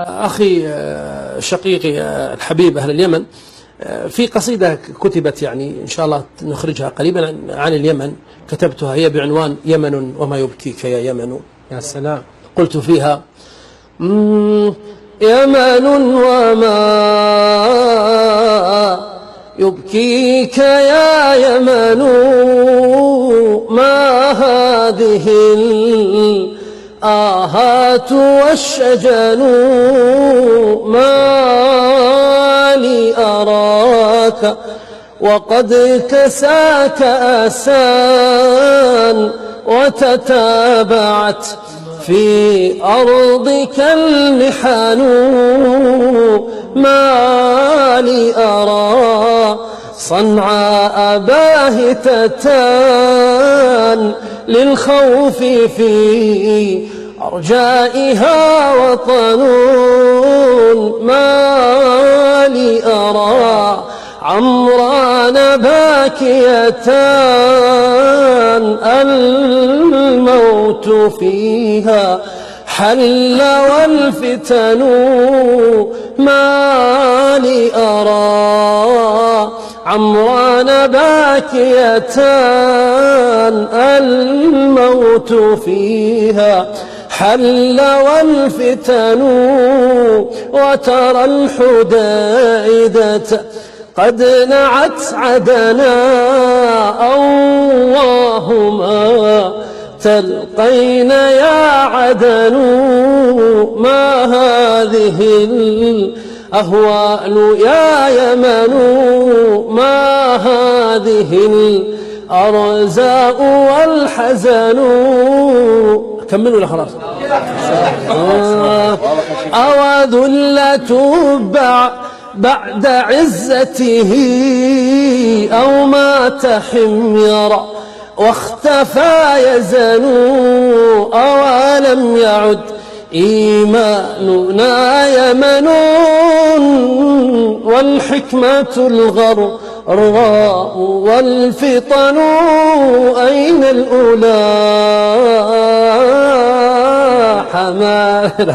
أخي شقيقي الحبيب أهل اليمن، في قصيدة كتبت يعني إن شاء الله نخرجها قريبا عن اليمن، كتبتها هي بعنوان يمن وما يبكيك يا يمن. يا سلام. قلت فيها: يمن وما يبكيك يا يمن، ما هذه الآهات والشجن، ما لي أراك وقد كساك أسان، وتتابعت في أرضك المحن، ما لي أرى صنعاء باهتة للخوف في أرجائها وطن، ما لي أرى عمران باكية الموت فيها حل والفتن، ما لي أرى عمران باكية الموت فيها حل والفتن، وترى الحدائدة قد نعت عدنا، اللهم تلقين يا عدن، ما هذه الأهوال يا يمن، ما هذه الأرزاء والحزن. كملوا له خلاص. أوذلة بعد عزته، أو مات حميرا واختفى يزن، أولم يعد إيماننا يمن، والحكمة الغراء والفطن، أين الأولى حمال